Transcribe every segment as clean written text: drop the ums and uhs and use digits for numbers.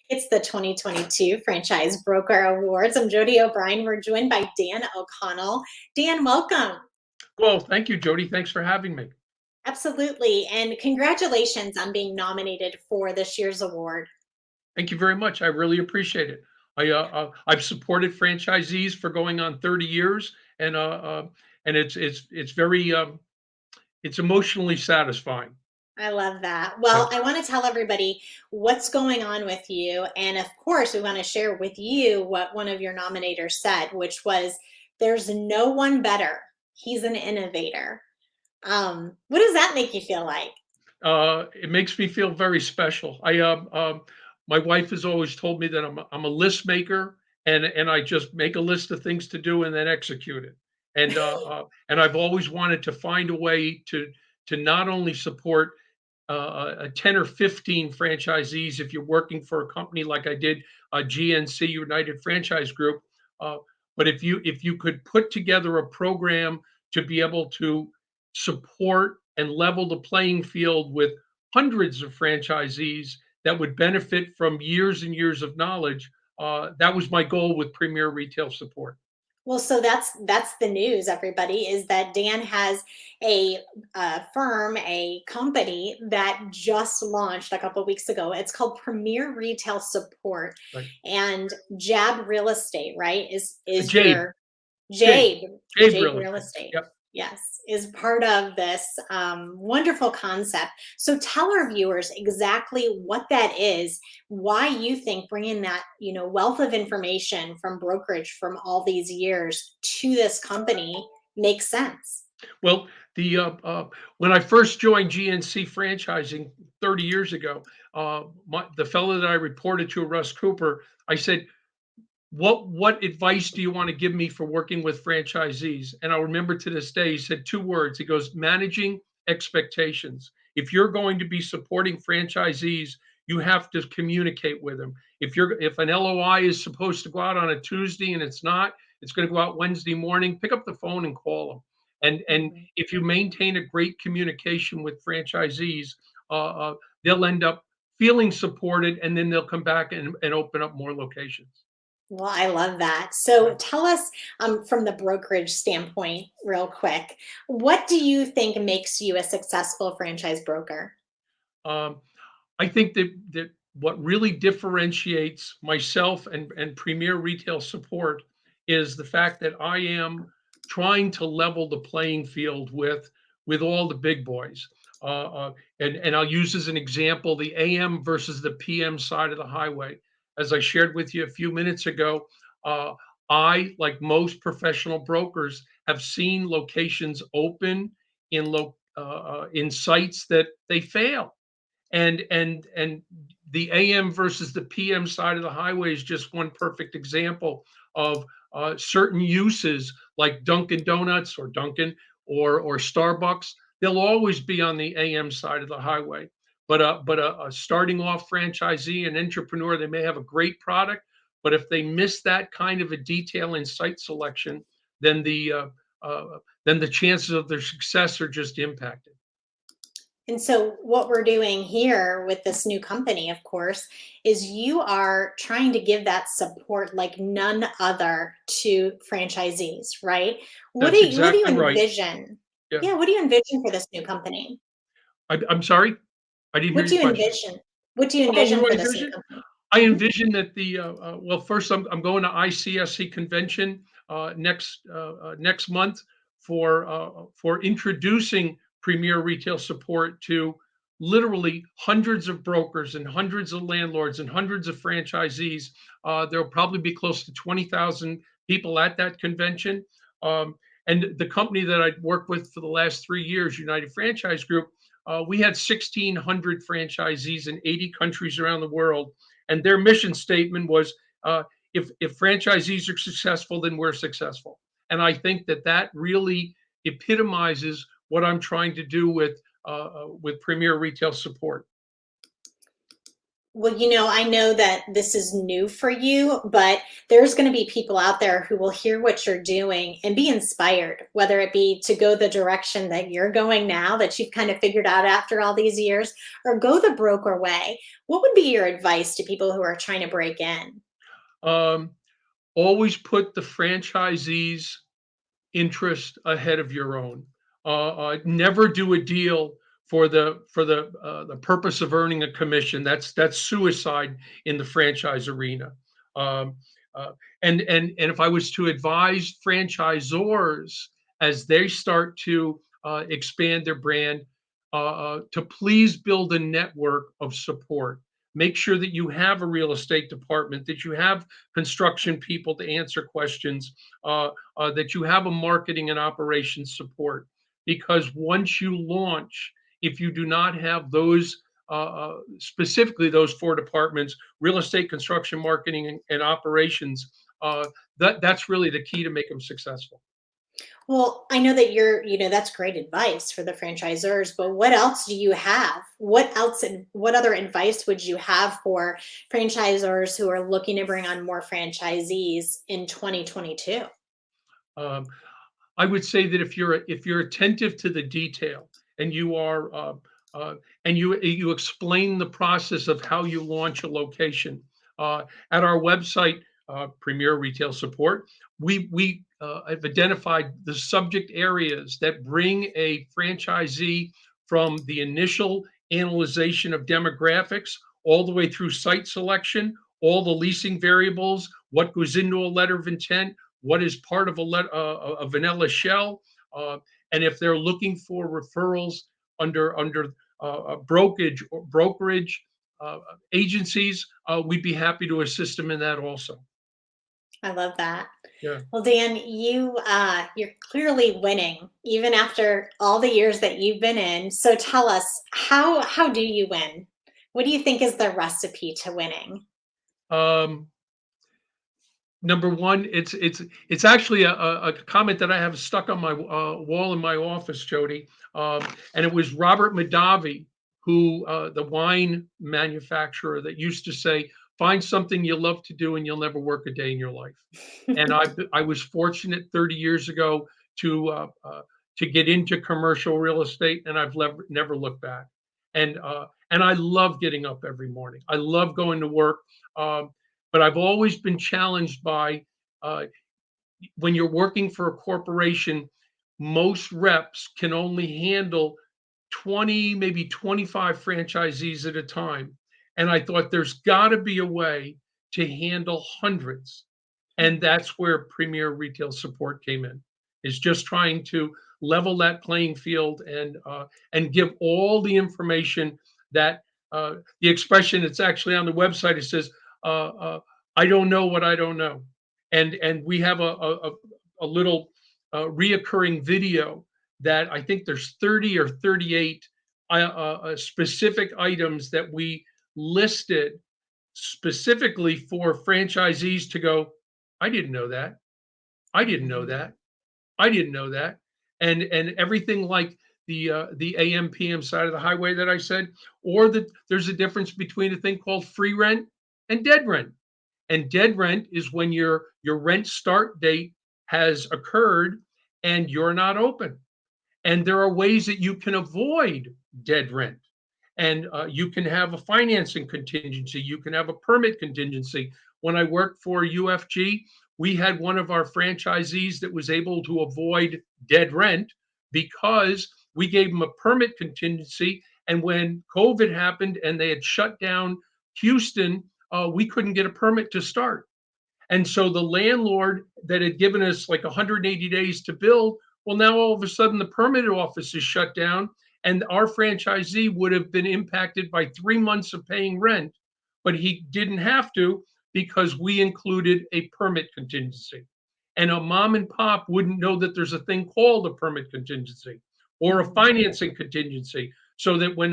It's the 2022 Franchise Broker Awards. I'm Jody O'Brien. We're joined by Dan O'Connell. Dan, welcome. Well, thank you, Jody. Thanks for having me. Absolutely. And congratulations on being nominated for this year's award. Thank you very much. I really appreciate it. I've supported franchisees for going on 30 years, and it's very it's emotionally satisfying. I love that. Yeah. Well, I want to tell everybody what's going on with you. And of course, we want to share with you what one of your nominators said, which was, there's no one better. He's an innovator. What does that make you feel like? It makes me feel very special. My wife has always told me that I'm a list maker, and I just make a list of things to do and then execute it. And I've always wanted to find a way to not only support a 10 or 15 franchisees if you're working for a company like I did, GNC United Franchise Group. Uh, but if you could put together a program to be able to support and level the playing field with hundreds of franchisees that would benefit from years and years of knowledge, that was my goal with Premier Retail Support. Well, so that's the news, everybody, is that Dan has a firm, a company that just launched a couple of weeks ago. It's called Premier Retail Support, Right. and Jab Real Estate, right? Is Jade, your Jade, Jade Jade Jade Real Real Estate. Estate? Yep. Yes, is part of this wonderful concept. So tell our viewers exactly what that is, why you think bringing that wealth of information from brokerage from all these years to this company makes sense. Well, when I first joined GNC franchising 30 years ago, the fellow that I reported to, Russ Cooper, I said, what advice do you want to give me for working with franchisees? And I'll remember to this day, he said two words. He goes, managing expectations. If you're going to be supporting franchisees, you have to communicate with them. If an LOI is supposed to go out on a Tuesday and it's not, it's going to go out Wednesday morning, pick up the phone and call them. And Mhm. if you maintain a great communication with franchisees, they'll end up feeling supported, and then they'll come back and open up more locations. Well, I love that. So tell us, from the brokerage standpoint, real quick, what do you think makes you a successful franchise broker? Um, I think that what really differentiates myself and Premier Retail Support is the fact that I am trying to level the playing field with all the big boys. And I'll use as an example the AM versus the PM side of the highway. As I shared with you a few minutes ago, uh, I, like most professional brokers, have seen locations open in sites that they fail, and the AM versus the PM side of the highway is just one perfect example of certain uses like Dunkin' Donuts or Dunkin' or Starbucks. They'll always be on the AM side of the highway. But a starting off franchisee, an entrepreneur, they may have a great product, but if they miss that kind of a detail in site selection, then the chances of their success are just impacted. And so, what we're doing here with this new company, of course, is you are trying to give that support like none other to franchisees, right? That's What do you exactly right. envision? Yeah. Yeah, what do you envision for this new company? I'm sorry, I didn't hear What do your you question. envision? What do you Oh, what envision do I for this new envision? company? I Hmm. envision that well, first I'm going to ICSC convention next month for introducing Premier Retail Support to literally hundreds of brokers and hundreds of landlords and hundreds of franchisees. There'll probably be close to 20,000 people at that convention. Um, and the company that I'd worked with for the last 3 years, United Franchise Group, we had 1,600 franchisees in 80 countries around the world, and their mission statement was, if franchisees are successful, then we're successful. And I think that really epitomizes what I'm trying to do with Premier Retail Support. Well, I know that this is new for you, but there's going to be people out there who will hear what you're doing and be inspired, whether it be to go the direction that you're going now, that you've kind of figured out after all these years, or go the broker way. What would be your advice to people who are trying to break in? Um, Always put the franchisees interest ahead of your own. Never do a deal for the purpose of earning a commission. That's suicide in the franchise arena. Um, uh, and if I was to advise franchisors as they start to expand their brand, to please build a network of support. Make sure that you have a real estate department, that you have construction people to answer questions, that you have a marketing and operations support. Because once you launch, if you do not have those, specifically those four departments, real estate, construction, marketing, and operations, that's really the key to make them successful. Well, I know that that's great advice for the franchisors, but what else do you have? What else and what other advice would you have for franchisors who are looking to bring on more franchisees in 2022? Um, I would say that if you're attentive to the detail and you are and you explain the process of how you launch a location at our website, Premier Retail Support, we have identified the subject areas that bring a franchisee from the initial analyzation of demographics all the way through site selection, all the leasing variables, what goes into a letter of intent, what is part of a vanilla shell, uh, and if they're looking for referrals under brokerage agencies, we'd be happy to assist them in that also. I love that. Yeah. Well, Dan, you're clearly winning even after all the years that you've been in. So tell us, how do you win? What do you think is the recipe to winning? Um, Number one, it's actually a comment that I have stuck on my wall in my office, Jody, and it was Robert Mondavi, who the wine manufacturer, that used to say, "Find something you love to do, and you'll never work a day in your life." And I was fortunate 30 years ago to uh, uh, to get into commercial real estate, and I've never looked back. And I love getting up every morning. I love going to work. Um, but I've always been challenged by uh, when you're working for a corporation, most reps can only handle 20, maybe 25 franchisees at a time. And I thought there's got to be a way to handle hundreds. And that's where Premier Retail Support came in, is just trying to level that playing field and give all the information that the expression it's actually on the website. It says, uh, uh, "I don't know what I don't know," and we have a little reoccurring video that I think there's 30 or 38 specific items that we listed specifically for franchisees to go, I didn't know that. I didn't know Mhm. that. I didn't know that. And everything like the AM PM side of the highway that I said, or that there's a difference between a thing called free rent and dead rent. And dead rent is when your rent start date has occurred and you're not open. And there are ways that you can avoid dead rent. And you can have a financing contingency. You can have a permit contingency. When I worked for UFG, we had one of our franchisees that was able to avoid dead rent because we gave them a permit contingency. And when COVID happened and they had shut down Houston, we couldn't get a permit to start. And so the landlord that had given us like 180 days to build, well, now all of a sudden the permit office is shut down, and our franchisee would have been impacted by 3 months of paying rent, but he didn't have to because we included a permit contingency. And a mom and pop wouldn't know that there's a thing called a permit contingency or a Mhm. financing contingency. So that when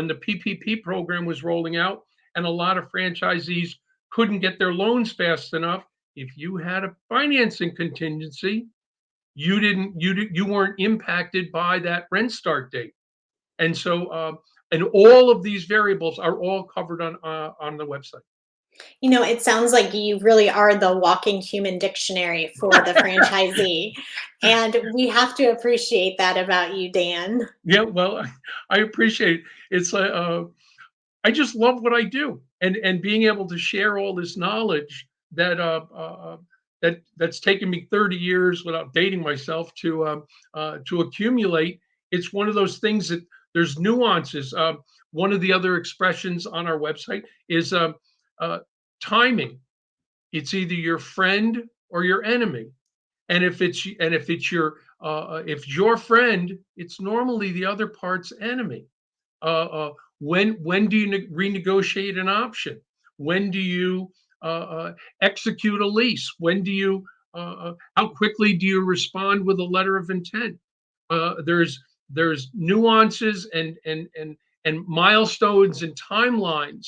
the PPP program was rolling out, and a lot of franchisees couldn't get their loans fast enough, if you had a financing contingency, you weren't impacted by that rent start date. And so And all of these variables are all covered on the website. It sounds like you really are the walking human dictionary for the franchisee. And we have to appreciate that about you, Dan. Yeah, well, I appreciate it. It's I just love what I do, and being able to share all this knowledge that's taken me 30 years without dating myself to accumulate. It's one of those things that there's nuances. One of the other expressions on our website is uh, timing. It's either your friend or your enemy. And if it's your friend, it's normally the other part's enemy. When do you renegotiate an option? When do you execute a lease? How quickly do you respond with a letter of intent? There's nuances and milestones and timelines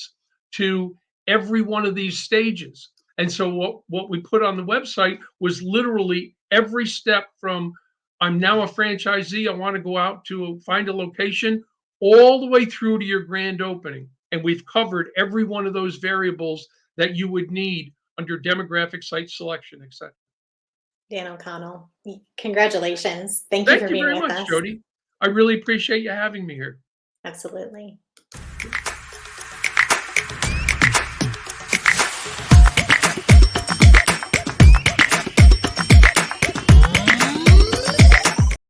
to every one of these stages. And so what we put on the website was literally every step from I'm now a franchisee, I want to go out to find a location, all the way through to your grand opening. And we've covered every one of those variables that you would need under demographic, site selection, etc. Dan O'Connell, congratulations. Thank you Thank for you being very with much, us. Jody. I really appreciate you having me here. Absolutely.